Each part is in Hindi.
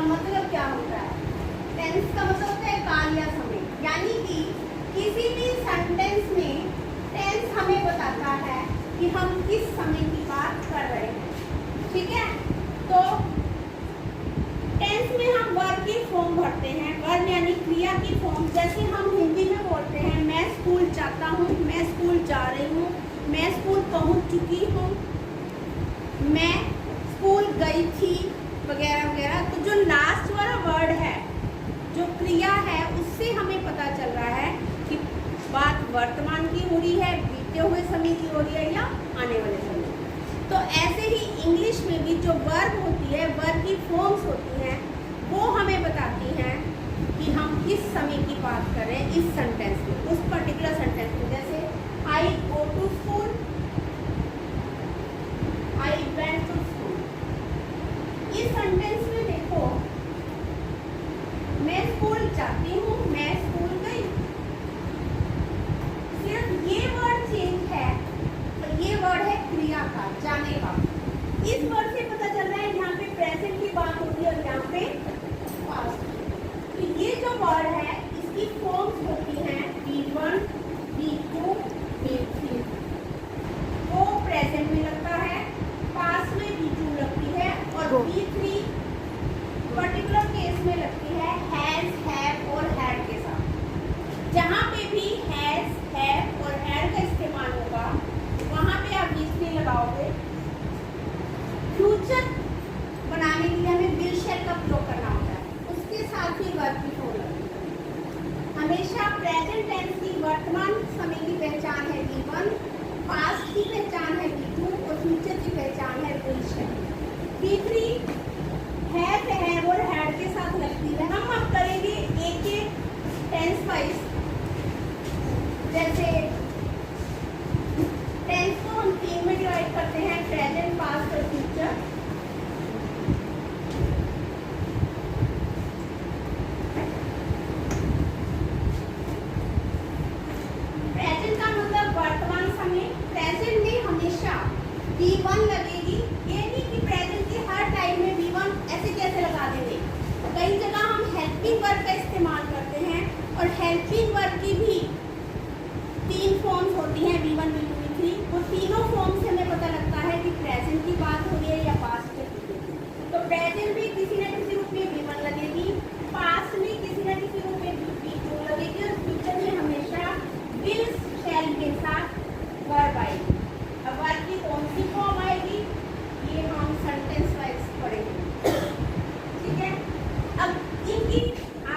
मतलब क्या होता है? टेंस का मतलब होता है काल या समय, यानी कि किसी भी सेंटेंस में टेंस हमें बताता है कि हम किस समय की बात कर रहे हैं। ठीक है, तो टेंस में हम वर्ब की फॉर्म भरते हैं, वर्ब यानी क्रिया की फॉर्म। जैसे हम हिंदी में बोलते हैं मैं स्कूल जाता हूँ, मैं स्कूल जा रही हूँ, मैं स्कूल पहुँच चुकी हूँ, मैं स्कूल गई थी, वगैरह वगैरह। तो जो लास्ट वाला वर्ड है, जो क्रिया है, उससे हमें पता चल रहा है कि बात वर्तमान की हो रही है, बीते हुए समय की हो रही है या आने वाले समय। तो ऐसे ही इंग्लिश में भी जो वर्ब होती है, वर्ब की फॉर्म्स होती हैं, वो हमें बताती हैं कि हम किस समय की बात कर रहे हैं इस सेंटेंस में, उस पर्टिकुलर सेंटेंस में। जैसे I go to school, I went to school. इस सेंटेंस में देखो, मैं स्कूल जाती हूँ, मैं स्कूल गई। सिर्फ ये वर्ड चेंज है, तो ये वर्ड है क्रिया का, जाने का। इस वर्ड से पता चल रहा है यहाँ पे प्रेजेंट की बात होती है और यहाँ पे पास्ट। तो ये जो वर्ड है, इसकी फॉर्म्स होती हैं B1, B2, B3। वो प्रेजेंट में लगता है, पास्ट में B2 लगती है और B3 पर्टिकुलर केस में लगती है हैज, हैव और हैड के साथ। जहाँ पे भी हैज, हैव और हैड का इस्तेमाल होगा, वहाँ पे आप B3 लगाओगे। फ्यूचर बनाने के लिए हमें विल शैल का प्रयोग करना होता है, उसके साथ ही वर्ब की फॉर्म लगती है। हमेशा प्रेजेंट टेंस की वर्तमान समय की पहचान है B1, पास्ट की पहचान है B2 और फ्यूचर की पहचान है विल शैल। B3 हैव और हैड के साथ लगती है। हम अब करेंगे एक एक टेंस वाइज। जैसे टेंस को हम 3 में डिवाइड करते हैं, प्रेजेंट, पास्ट और फ्यूचर। प्रेजेंट का मतलब वर्तमान समय। प्रेजेंट में हमेशा B1 लगेगी। ये नहीं कि प्रेजेंट के हर टाइम में B1 ऐसे कैसे लगा देंगे। कई जगह हम हेल्पिंग वर्ब का इस्तेमाल करते हैं और हेल्पिंग वर्ब की भी 3 फॉर्म्स होती हैं, B1, B2, B3। वो तीनों फॉर्म से हमें पता लगता है कि प्रेजेंट की बात हो रही है या पास्ट की। तो प्रेजेंट में किसी न किसी रूप में B1 लगेगी, पास्ट में किसी न किसी रूप में B2 लगेगी और फ्यूचर में हमेशा विल शैल के साथ वर्ब आएगी। अब वर्ब की कौन सी फॉर्म आएगी, ये हम सेंटेंस वाइज पढ़ेंगे। ठीक है, अब इनकी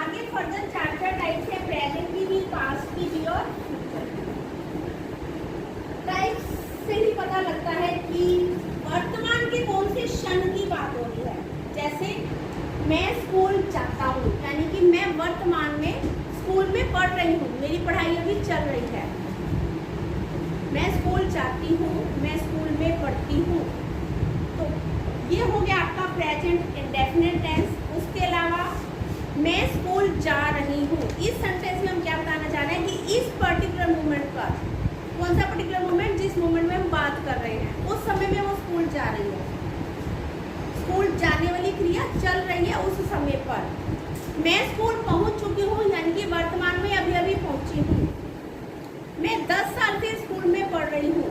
आगे फर्दर 4 टाइप्स है, प्रेजेंट की भी, पास्ट की भी और फ्यूचर की। टाइप्स से ही पता लगता है कि वर्तमान के कौन से क्षण की बात हो रही है। जैसे मैं स्कूल जाता हूँ, यानी कि मैं वर्तमान में स्कूल में पढ़ रही हूँ, मेरी पढ़ाई अभी चल रही है। मैं स्कूल जाती हूँ, मैं स्कूल में पढ़ती हूँ। तो ये हो गया आपका प्रेजेंट इंडेफिनिट टेंस। उसके अलावा मैं स्कूल जा रही हूँ, इस सेंटेंस में हम क्या बताना चाह रहे हैं कि इस पर्टिकुलर मोमेंट पर, कौन सा पर्टिकुलर मोमेंट, जिस मोमेंट में हम बात कर रहे हैं उस समय में वो स्कूल जा रही है। स्कूल जाने वाली क्रिया चल रही है उस समय पर। मैं स्कूल पहुंच चुकी हूँ, यानी कि वर्तमान में अभी अभी पहुंची हूँ। मैं 10 साल से स्कूल में पढ़ रही हूँ,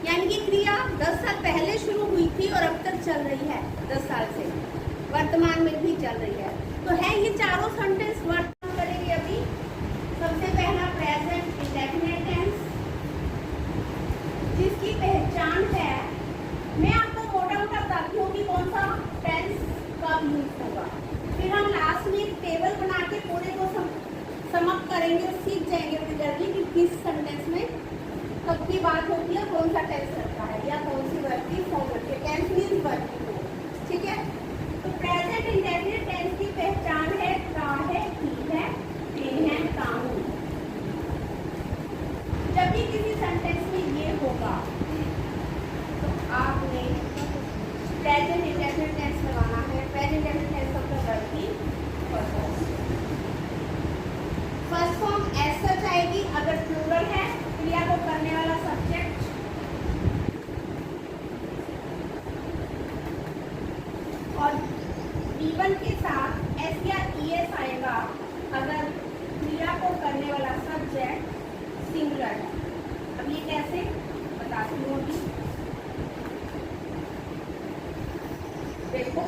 यानी कि क्रिया 10 साल पहले शुरू हुई थी और अब तक चल रही है, 10 साल से वर्तमान में भी चल रही है। तो है ये चारों सेंटेंस वर्तमान करेंगे अभी। सबसे पहला प्रेजेंट इंडेफिनिट टेंस, जिसकी पहचान है, मैं आपको मोटा मोटा बताती हूँ कि कौन सा टेंस कब यूज होगा। फिर हम लास्ट में एक टेबल बना के पूरे को समअप करेंगे और सीख जाएंगे अपनी जल्दी कि किस सेंटेंस में कब की बात होती है, कौन सा टेंस लगता है या कौन सी वर्ब की फॉर्म होती है। टेंस मीन्स वर्ब की फॉर्म। ठीक है, तो प्रेजेंट इंडेफिनिट टेंस की पहचान है का है, की है, थे हैं, काहू। जब भी किसी सेंटेंस में ये होगा तो आपने प्रेजेंट इंडेफिनिट टेंस लगाना है। प्रेजेंट इंडेफिनिट टेंस का वर्ब की फर्स्ट फॉर्म एज सच आएगी अगर प्लूरल है, क्रिया को करने वाला सब्जेक्ट, और B1 के साथ कैसे बताती हूँ अभी। देखो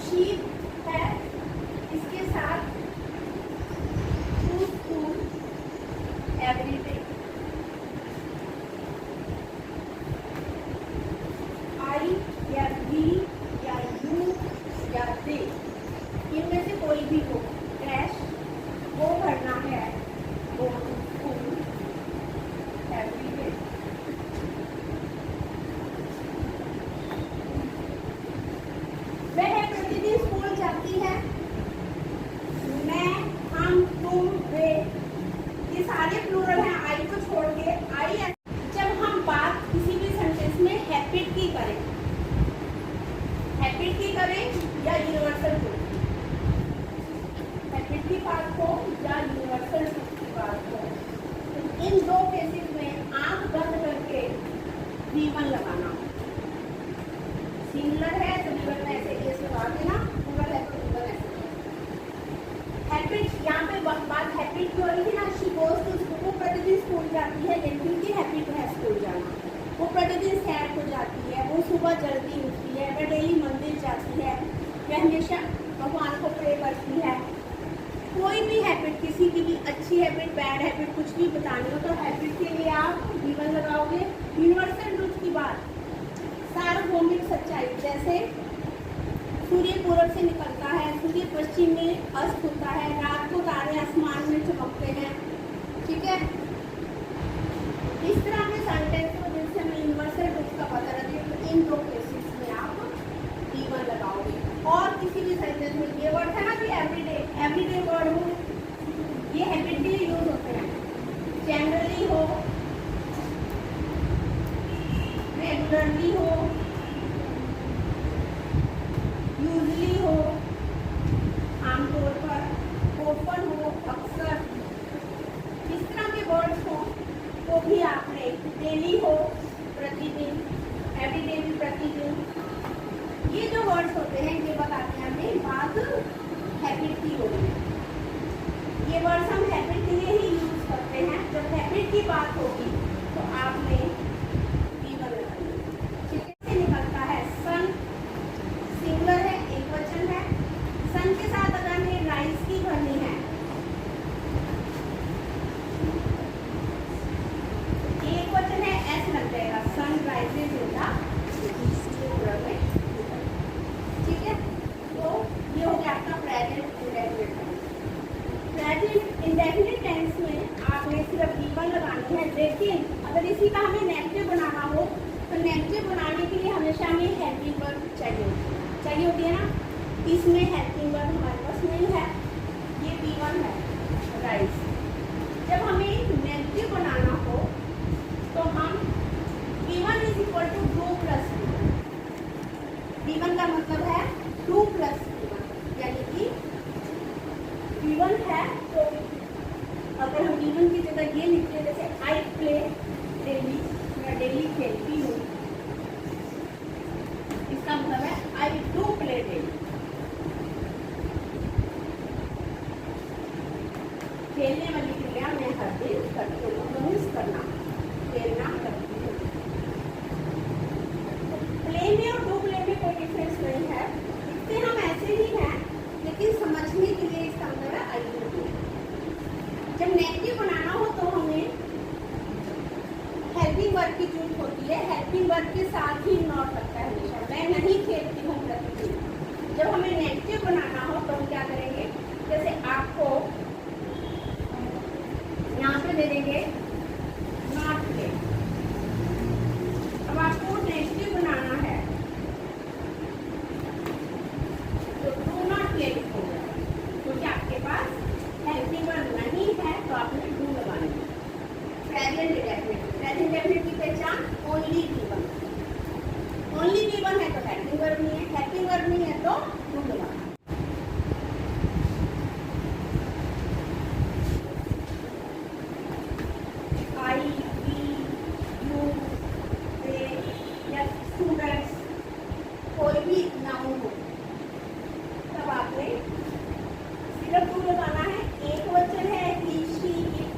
शीप है, इसके साथ टू स्कूल एवरी डे। आई या वी या यू या दे, इनमें से कोई भी हो, क्रैश वो भरना है, go to school every day. वह प्रतिदिन स्कूल जाती है। मैं, हम, तुम, वे, ये सारे प्लूरल हैं आई को छोड़ के। आई जब हम बात किसी भी सेंटेंस में हैबिट की करें, हैबिट की करें या यूनिवर्सल को, हैबिट की बात हो या यूनिवर्सल की बात हो, तो इन दो केसेस में आंख बंद करके V1 लगाना। सिंगुलर है तो V1 में ऐसे केस लगा देना, प्लूरल है तो V1 ऐसे। हैबिट, यहाँ पे बात हैबिट की हो रही थी ना, शी गोज टू स्कूल, वो प्रतिदिन स्कूल जाती है, लेकिन उनकी हैबिट है स्कूल जाना। वो प्रतिदिन सैर को जाती है, वो सुबह जल्दी उठती है, वह डेली मंदिर जाती है, वह हमेशा भगवान को प्रे करती है। कोई भी हैबिट, किसी की भी अच्छी हैबिट, बैड हैबिट, कुछ भी बतानी हो तो हैबिट के लिए आप V1 लगाओगे। यूनिवर्सल ट्रुथ की बात, सार्वभौमिक सच्चाई, जैसे सूर्य पूर्व से निकलता है, सूर्य पश्चिम में अस्त होता है, रात को तारे आसमान में चमकते हैं, ठीक है। इस तरह के सेंटेंस को जिनसे हमें यूनिवर्सल ट्रुथ का पता लगे, तो इन दो केसेस में आप V1 लगाओगे। और किसी भी सेंटेंस में ये वर्ड है ना कि एवरीडे वर्ड हो, ये हैबिट के लिए यूज होते हैं। जनरली हो, रेगुलरली हो, यूजली हो, आमतौर पर, ओपन हो, अक्सर, इस तरह के वर्ड्स हो तो भी आपने डेली हो, प्रतिदिन, एवरीडे भी प्रतिदिन, ये जो वर्ड्स होते हैं ये बताते हैं हमें बात हैबिट की हो रही है। ये वर्ड्स हम हैबिट के लिए ही यूज करते हैं। जब हैबिट की बात होगी तो आपने V1 लगाना, ठीक है। से निकलता है सन, सिंगुलर है, एक वचन है। सन के साथ अगर हमें राइज की भरनी है, एक वचन है, एस लग जाएगा, सन राइजेज होगा, ठीक है। तो ये हो गया आपका present indefinite tense. Present indefinite tense में आपने सिर्फ V1 लगानी है, लेकिन अगर इसी का हमें नेगेटिव बनाना हो तो नेगेटिव बनाने के लिए हमेशा हमें हेल्पिंग वर्ब चाहिए होती है ना। इसमें हेल्पिंग वर्ब हमारे पास नहीं है, ये V1 है, राइज। जब हमें नेगेटिव बनाना हो तो हम V1 is equal to 2 plus V1 का मतलब है 2 प्लस V1, यानी कि V1 है तो अगर हम V1 की जगह ये लिखते हैं, जैसे आई प्ले डेली, मैं डेली खेलती हूँ, इसका मतलब है आई डू प्ले डेली। खेलने वाली क्रिया मैं हर दिन करती हूँ, मीन्स करना, खेलना करती हूँ। प्ले में और डू प्ले में कोई डिफरेंस नहीं है, दिखते हम ऐसे ही हैं, लेकिन समझने के लिए इसका मतलब है आई डू प्ले। जब नेगेटिव बनाना हो तो हमें हेल्पिंग वर्ब की जरूरत होती है, हेल्पिंग वर्ब के साथ ही नॉट लगता है हमेशा, मैं नहीं खेलती हूँ प्रतिदिन। जब हमें नेगेटिव बनाना हो तो हम क्या करेंगे, जैसे आपको यहाँ पे दे देंगे नॉट प्ले। अब आपको नेगेटिव बनाना है तो डू नॉट प्ले लिखोगे, क्योंकि आपके पास हेल्पिंग वर्ब नहीं है तो आपने डू लगाना है। प्रेजेंट इंडेफिनिट की पहचान ओनली V1, ओनली V1 है तो हेल्पिंग वर्ब नहीं है, हेल्पिंग वर्ब नहीं है तो डू लगाना। आई, वी, यू, दे या स्टूडेंट्स, कोई भी नाउन हो, तब आपने सिर्फ डू लगाना है। एक वचन है he, she, it,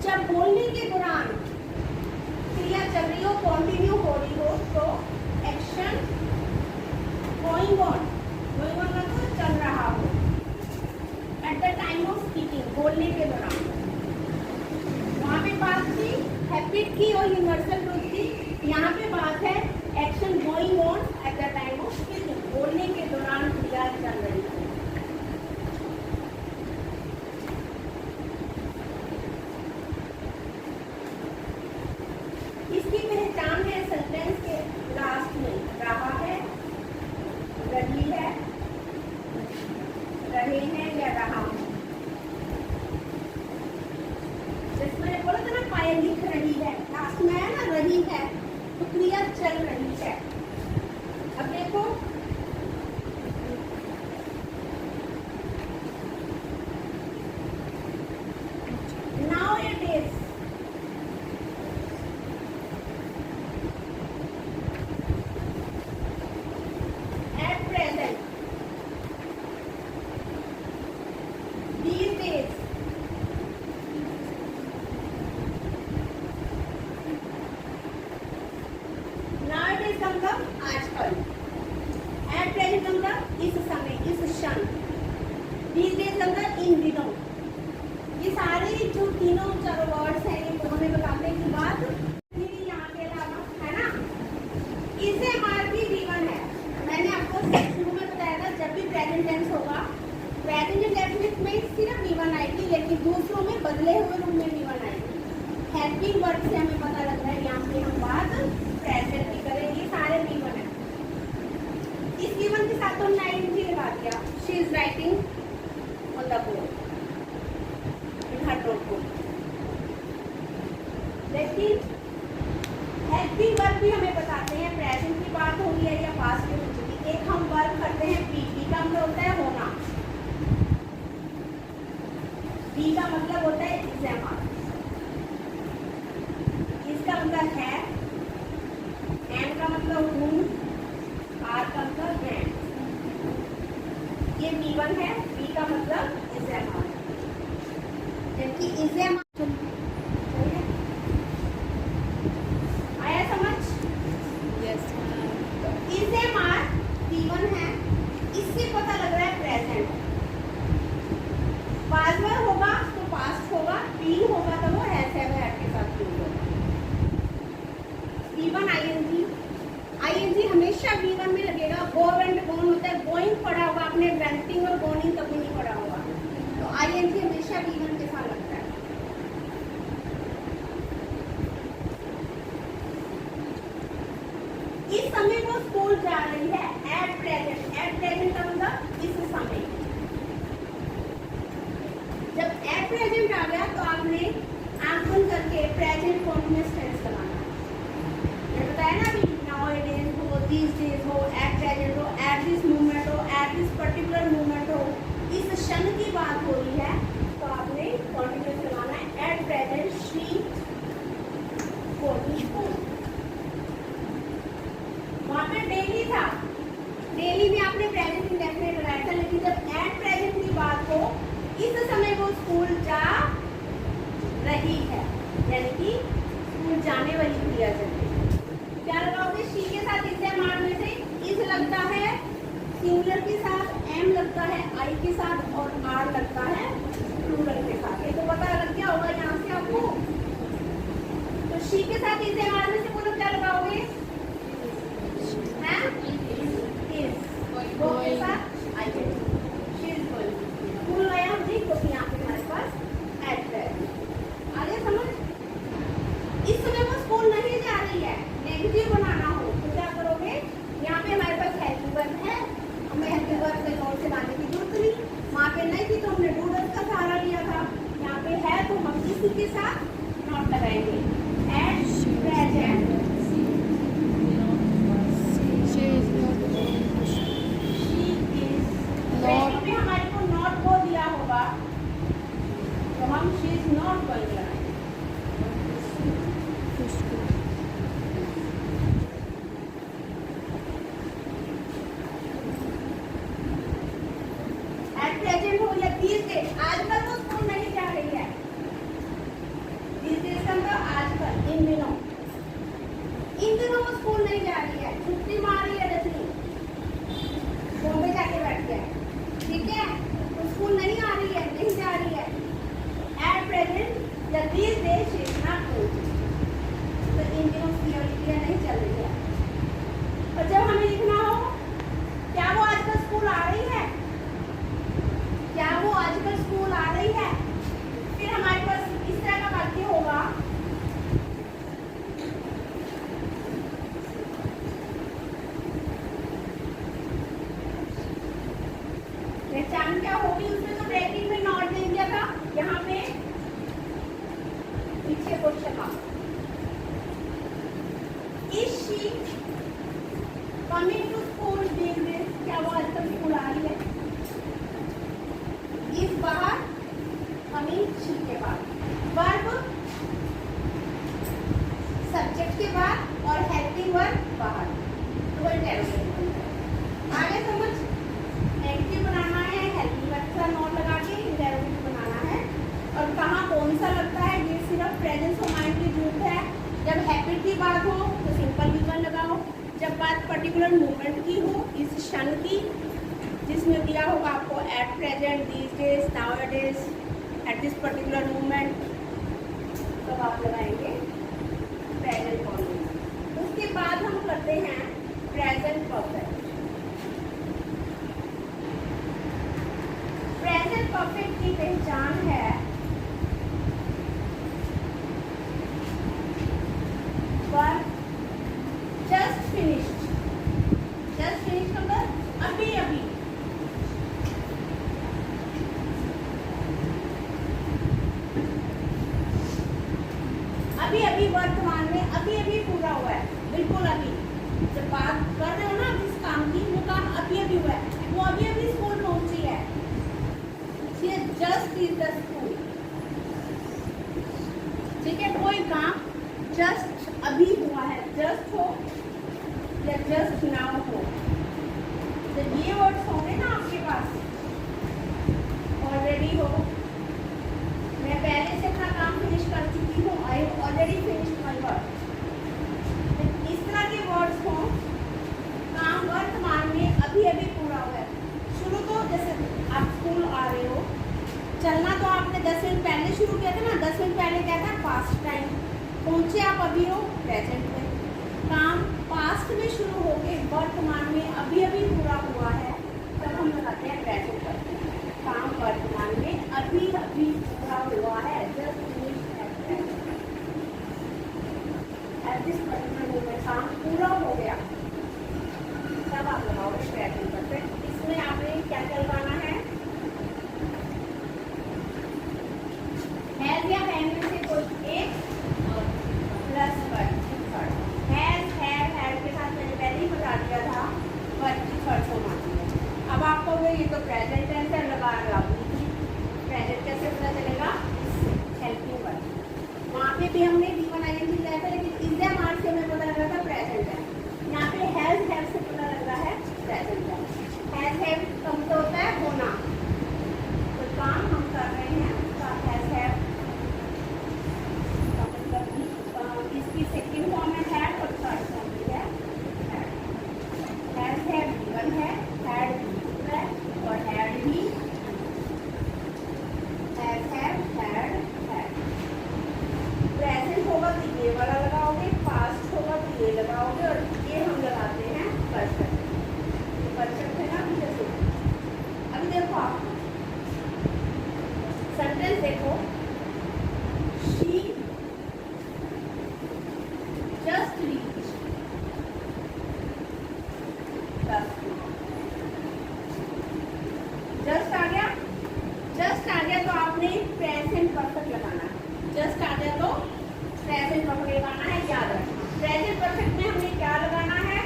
जब बोलने के दौरान क्रिया चल रही हो, कंटिन्यू हो रही हो, तो एक्शन गोइंग ऑन मतलब चल रहा हो। At the time of speaking, बोलने के दौरान, वहाँ पे बात थी हैबिट की और यूनिवर्सल ट्रूथ की। यहाँ पे बात है action going on at the time of speaking, बोलने के दौरान क्रिया चल रही है। इसकी पहचान है सेंटेंस के लास्ट में, रहा है, रही है, रहे हैं या रहा हूं। जैसे मैंने बोला था ना, पायल लिख रही है, लास्ट में है ना रही है, तो क्रिया चल रही है। अब देखो now it is, at present, these days, nowadays का मतलब आजकल, एट प्रेजेंट का मतलब इस समय, इस क्षण, these days का मतलब इन दिनों। ये सारे जो तीनों चारों वर्ड्स हैं, ये हमें बताते हैं कि बात यहाँ के अलावा है ना, इसे हमारी जीवन है। मैंने आपको शुरू में बताया था, जब भी प्रेजेंट टेंस होगा, प्रेजेंट इंडेफिनिट में सिर्फ वी1 आएगी, लेकिन दूसरों में बदले हुए रूप में वी1 आएगी। हेल्पिंग वर्ड से हमें पता लग रहा है यहाँ पे हम बात प्रेजेंट की करेंगे, सारे वी1 है। इस वी1 के साथ तो हमने आईएनजी लगा दिया, she is writing on the board, in her notebook. लेकिन हेल्पिंग वर्ब भी हमें बताते हैं प्रेजेंट की बात हो रही है या पास्ट में हो चुकी। एक हम वर्ब करते हैं बी, बी का मतलब होता है होना, बी का मतलब होता है इस्तेमाल, इसका मतलब है, एम का मतलब हूँ, आर का मतलब है। ये बी1 है, बी का मतलब इस्तेमाल, जबकि इस्तेमाल आया समझ? यस इस्तेमाल बी1 है, इससे पता लग रहा है प्रेजेंट। पासवर्ड होगा तो पास्ट होगा, बी होगा तो वो ऐसे है के साथ होगा। बी1 आईएनजी, आईएनजी हमेशा बी1 में लगेगा। गो एंड गोन होता है, गोइंग पढ़ा होगा आपने, वेंटिंग और गोइंग कभी नहीं पढ़ा होगा, तो आईएनजी हमेशा बी1 के साथ लगता है। इस समय वो स्कूल जा रही है, एट प्रेजेंट, एट प्रेजेंट का मतलब इस समय। जब एट प्रेजेंट आ गया तो आपने आंख बंद करके प्रेजेंट कॉन्टिन्यूअस टेंस लगाना। ये बताया ना अभी, नाउ इट इज हो, दीस डेज हो, एट प्रेजेंट हो, एट दिस मोमेंट हो, एट दिस पर्टिकुलर मोमेंट हो, इस क्षण की बात हो रही है, तो आपने कॉन्टिन्यूअस लगाना है। At present she going to school, वहाँ पे डेली था, डेली में आपने प्रेजेंट इंडेफिनिट लगाया था, लेकिन जब एट प्रेजेंट की बात हो, इस समय वो स्कूल जा रही है, यानी कि स्कूल जाने वाली क्रिया चल रही है। क्या लगाओगे? शी के साथ इस्तेमाल में से इज लगता है, सिंगुलर के साथ एम लगता है, आई के साथ, और आर लगता है प्लूरल के साथ। ये तो पता लग गया होगा यहाँ से आपको। तो शी के साथ इस्तेमाल में से बोलो क्या लगाओगे? गो के साथ आई है, शी इज गोइंग। स्कूल गया हम जी, तो यहाँ पे हमारे पास एट प्रेजेंट आ गया समझ। इस समय वो स्कूल नहीं जा रही है, नेगेटिव बनाना हो तो क्या करोगे? यहाँ पे हमारे पास हेल्पिंग वर्ब है, हमें हेल्पिंग वर्ब के नोट से लाने की जरूरत नहीं, वहाँ पे नहीं थी तो हमने डूडल्स का सहारा लिया था। यहाँ पे है तो हम इसी के साथ नोट लगाएंगे, एट प्रेजेंट में हमारे को नॉट को दिया होगा, तो हम शी इज नॉट गोइंग लगाएंगे। एट प्रेजेंट हो या 30 डेज, आजकल तो स्कूल नहीं जा रही है, इन दिनों वो स्कूल नहीं जा रही है, छुट्टी मार रही है रजनी, बॉम्बे जाके बैठ गया है, ठीक है, तो स्कूल नहीं आ रही है, नहीं जा रही है। At present the this days she is not going, तो इन दिनों उसकी अवधि नहीं चल रही है। और जब हमें लिखना हो क्या वो आजकल स्कूल आ रही है, क्या वो आजकल स्कूल आ रही है, फिर हमारे पास इस तरह का वाक्य होगा, पहचान क्या होगी उसमें, तो ब्रैकेट में नॉट दे दिया था, यहाँ पे पीछे question mark. Is she coming to school these days, क्या वो आजकल स्कूल आ रही है। इस बाहर कमिंग शी के बाद वर्ब सब्जेक्ट के बाद और हेल्पिंग वर्ब बाहर, तो वो इंटरोगेटिव बनता है। आगे समझ, नेगेटिव बनाना है, हेल्पिंग वर्ब का नॉट लगा के इंटरोगेटिव बनाना है। और कहाँ कौन सा लगता है, ये सिर्फ प्रेजेंस ऑफ माइंड की जरूरत है। जब हैबिट की बात हो तो सिंपल वीवन लगाओ, जब बात पर्टिकुलर मूवमेंट की हो, इस क्षण की, जिसमें दिया होगा आपको at present, these days, nowadays, at this particular movement, तब आप लगाएंगे प्रेजेंट फॉर्म। उसके बाद हम करते हैं प्रेजेंट परफेक्ट। प्रेजेंट परफेक्ट की पहचान है verb just finished, just finished मतलब अभी अभी, अभी अभी वर्तमान में, अभी अभी पूरा हुआ है, बिल्कुल अभी। जब बात कर रहे हो ना जिस काम की, वो काम अभी अभी हुआ है, वो अभी अभी स्कूल पहुंची है, जस्ट इज द स्कूल, ठीक है। कोई काम जस्ट अभी हुआ है, जस्ट हो या जस्ट नाउ हो, तो ये वर्ड्स होंगे ना आपके पास, ऑलरेडी हो, मैं पहले से अपना काम फिनिश कर चुकी हूँ, I already finished my work, इस तरह के वर्ड्स हो, काम वर्तमान में अभी अभी पूरा हुआ है। शुरू तो जैसे आप स्कूल आ रहे हो, चलना तो आपने 10 मिनट पहले शुरू किया था ना, 10 मिनट पहले क्या था, पास्ट टाइम, पहुंचे आप अभी हो प्रेजेंट में, काम पास्ट में शुरू हो के वर्तमान में अभी अभी पूरा हुआ है, तब हम लगाते हैं प्रेजेंट करते हैं। काम वर्तमान में अभी अभी पूरा हुआ है, just finished at this particular moment, काम पूरा हो गया, तब आप लगाओगे प्रेजेंट परफेक्ट। इसमें आपने क्या क्या लगाना है, हैज या हैव में से कोई एक plus verb, has have had के साथ मैंने पहले ही बता दिया था वर्ब की थर्ड फॉर्म आती है। अब आपको ये तो प्रेजेंट टेंस है, लगा प्रेजेंट कैसे पता चलेगा, हेल्पिंग वर्ब। वहाँ पे भी हमने V1 ING लिया था, लेकिन इज या मार्क से हमें पता लगा था प्रेजेंट है, यहाँ पे हैज हैव से पता लग रहा है प्रेजेंट है। हैज हैव का मतलब होता है होना, तो काम हम कर रहे हैं उसका हैज हैव का मतलब, इसकी सेकंड फॉर्म है हैड और थर्ड फॉर्म भी है हैड। हैज हैव गिवन है, हैड गिवन है और हैड भी, has have had had. Present होगा तो ये वाला लगाओगे, पास्ट होगा तो ये लगाओगे, और ये हम लगाते हैं परफेक्ट। परफेक्ट है ना पीछे से। अभी देखो आप सेंटेंस देखो, she just reach the school, just आ गया, जस्ट आ गया तो आपने प्रेजेंट परफेक्ट लगाना है, जस्ट आ गया तो प्रेजेंट परफेक्ट लगाना है, याद रखना। प्रेजेंट परफेक्ट में हमें क्या लगाना है,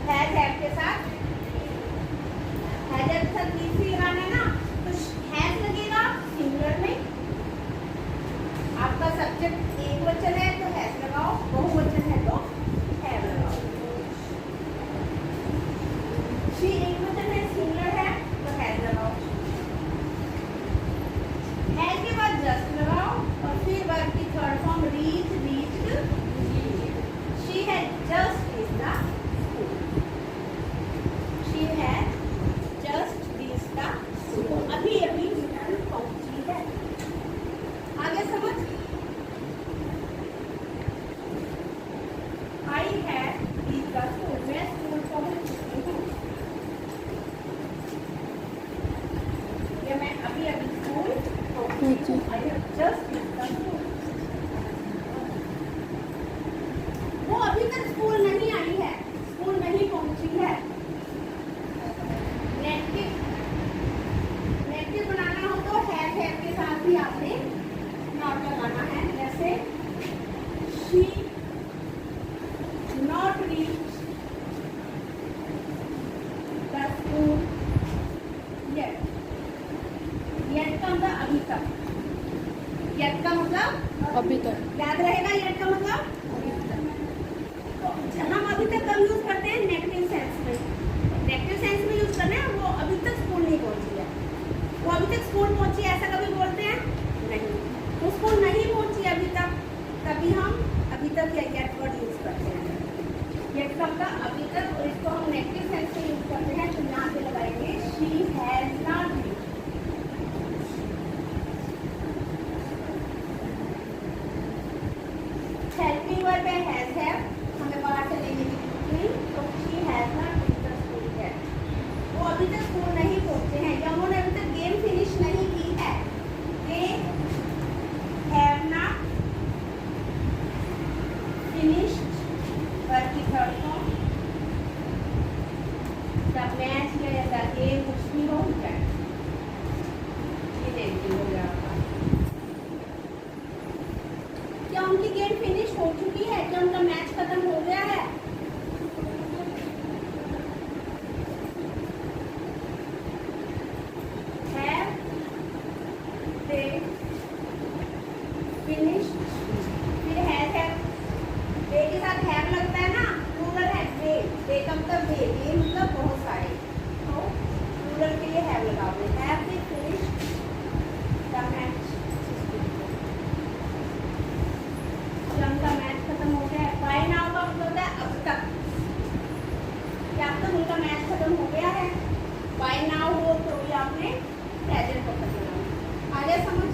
हैज हैव के साथ, हैज हैव के साथ तीसरी लगाना है ना, तो हैज लगेगा सिंगुलर में, आपका सब्जेक्ट एक वचन है तो हैज लगाओ, बहुवचन है तो हैव लगाओ। शी एक वचन है, सिंगुलर है तो हैज लगाओ, हैज के बाद जस्ट लगाओ, और फिर वर्ब की third form reach reach yet का मतलब अभी तक। याद रहेगा येट का मतलब। तो हम अभी तक कब यूज करते हैं, नेगेटिव सेंस में। नेगेटिव सेंस में यूज करना है, वो अभी तक स्कूल नहीं पहुंची है, वो अभी तक स्कूल पहुंची है, ऐसा कभी बोलते हैं नहीं। वो स्कूल नहीं पहुंची अभी तक, तभी हम अभी तक येट वर्ड यूज करते हैं। येट का मतलब अभी तक, और इसको हम नेगेटिव सेंस में यूज करते हैं, तो यहाँ पे लगाएंगे she has not been. Helping verb है हैज है, हमें बाहर से लेने की जरूरत नहीं, तो she has not been the school है, वो अभी तक स्कूल नहीं पहुंचे हैं, या उन्होंने अभी तक गेम फिनिश नहीं की है। They have not finished verb की थर्ड फॉर्म, द मैच या द गेम कुछ भी हो जाए, ये देखिए हो गया आपका। क्या उनकी गेम फिनिश हो चुकी है, क्या उनका मैच खत्म हो गया है? Have they finished? फिर है दे के साथ हैव लगता है ना, प्लूरल है दे का मतलब दे मतलब बहुत सारे, तो प्लूरल के लिए हैव लगाओगे। Have they finished the match, उनका मैच खत्म हो गया है। बाय नाउ का मतलब होता है अब तक, क्या अब तक उनका मैच खत्म हो गया है। बाय नाउ हो तो ये आपने प्रेजेंट परफेक्ट बनाना। आ गया समझ?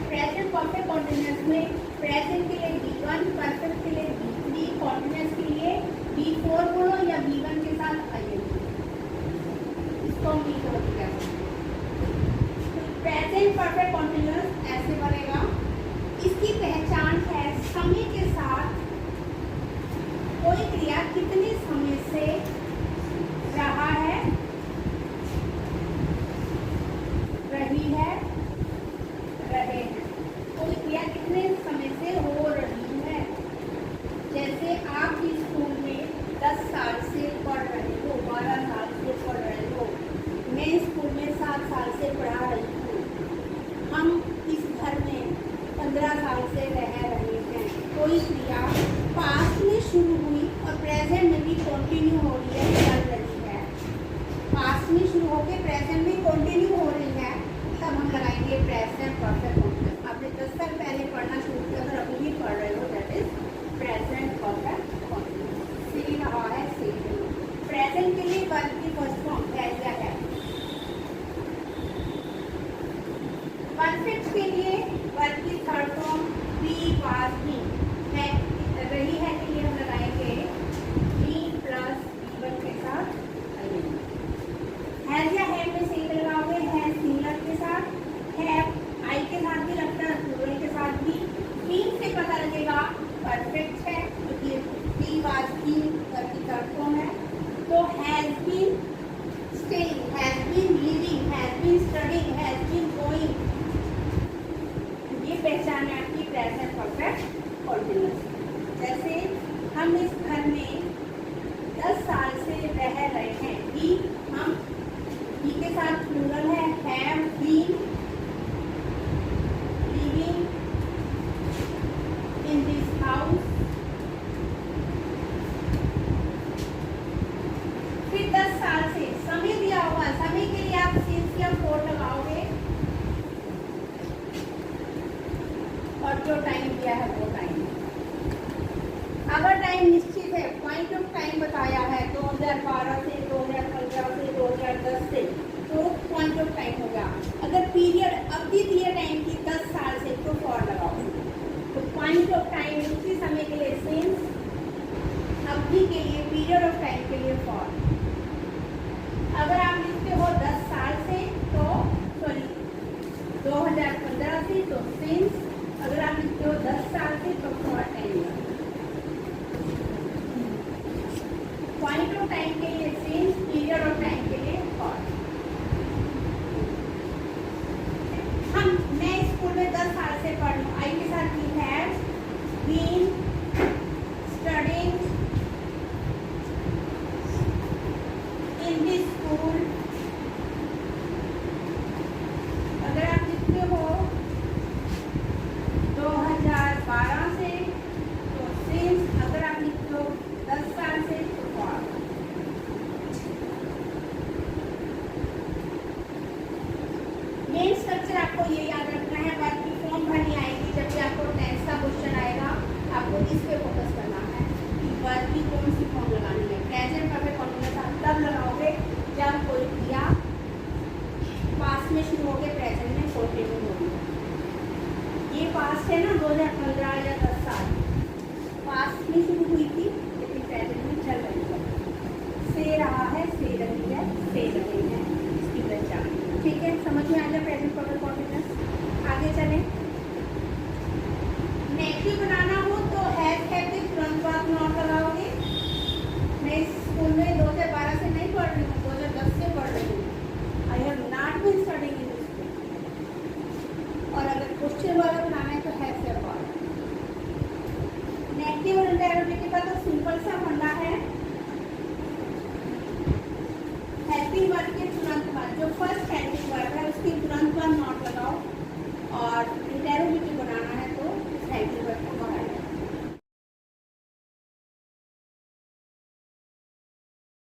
प्रेजेंट परफेक्ट कॉन्टिन्यूअस में प्रेजेंट के लिए B1, परफेक्ट के लिए B3, कॉन्टिन्यूअस के लिए B4 बोलो या B1 के साथ आइए, इसको हम B4 कह सकते हैं। प्रेजेंट परफेक्ट कॉन्टिन्यूअस ऐसे बनेगा, इसकी पहचान है समय के साथ कोई क्रिया कितने समय से रहा है, रही है, रहे हैं, कोई क्रिया कितने समय से हो रही है। जैसे आप भी स्कूल में 10 साल से पढ़ रहे हो, 12 साल से पढ़ रहे हो, मैं स्कूल में 7 साल से पढ़ा रही हूँ, हम इस घर में 15 साल से रह रहे हैं। कोई क्रिया पास्ट में शुरू हुई और प्रेजेंट में भी कंटिन्यू हो रही है, चल रही है। पास्ट में शुरू होकर प्रेजेंट में कंटिन्यू हो रही है, तब हम लगाएंगे प्रेजेंट परफेक्ट कॉन्टिन्यूअस। आपने 10 साल पहले पढ़ना शुरू किया, अगर अभी भी पढ़ रहे हो, that is present perfect continuous. See रहा है सी। प्रेजेंट के लिए वर्ब की फर्स्ट फॉर्म हैज या है। परफेक्ट के लिए वर्ब की third form be was be है, रही है के लिए हम लगाएंगे बी प्लस B1 के साथ हैज या है में से लगाओगे, है सिंगुलर के साथ, है आई के साथ भी लगता है, प्लूरल के साथ भी। बीन से पता लगेगा परफेक्ट है, क्योंकि बी वाज बी वर्ब की थर्ड फॉर्म है। तो has been staying, has been living, has been studying, has been going, ये पहचान है आपकी प्रेजेंट परफेक्ट कॉन्टिन्यूअस। जैसे हम इस घर में 10 साल से रह रहे हैं, बी हम बी के साथ प्लूरल है, have been living in this house. फिर 10 साल से समय दिया हुआ, समय के लिए आप सिंस या फोर लगाओगे, और जो टाइम दिया है वो टाइम। अगर टाइम निश्चित है, पॉइंट ऑफ टाइम बताया है 2012 से 2015 से 2010 से, तो पॉइंट ऑफ टाइम होगा। अगर पीरियड अवधि दिए टाइम की 10 साल से, तो फॉर लगाओ। तो पॉइंट ऑफ टाइम उसी समय के लिए सिंस, अवधि के लिए पीरियड ऑफ टाइम के लिए फॉर। अगर आप लिखते हो 10 साल से तो सॉरी 2015 से तो सिंस, अगर आप लिखते हो 10 साल से तो for 10 year. Point of time के लिए सिंस, पीरियड ऑफ टाइम के लिए फॉर। मैं स्कूल में 10 साल से पढ़ रही हूँ, आई के साथ भी has been studying in this school. अगर आप लिखते हो आपको इस पे फोकस करना है कि वर्ब की कौन सी फॉर्म लगानी है। प्रेजेंट परफेक्ट कॉन्टिन्यूअस आप तब लगाओगे जब कोई क्रिया पास्ट में शुरू होकर प्रेजेंट में कंटिन्यू होगी। ये पास्ट है ना 2015 या 10 साल पास्ट में शुरू हुई थी लेकिन प्रेजेंट में चल रही है। से रहा है, से रही है, से रहे हैं, इसकी पहचान। ठीक है, समझ में आ गया प्रेजेंट परफेक्ट कॉन्टिन्यूअस। आगे चलें। नेगेटिव बनाना हो तो हैज के तुरंत बाद नॉट लगाओगे। मैं स्कूल में 2012 से नहीं पढ़ रही हूँ, 2010 से पढ़ रही हूँ। I have not been studying in school. और अगर क्वेश्चन वाला बनाना है तो हैज से बाद। नेगेटिव और इंटरोगेटिव का तो सिंपल सा फंडा है। हेल्पिंग वर्ब के तुरंत बाद जो फर्स्ट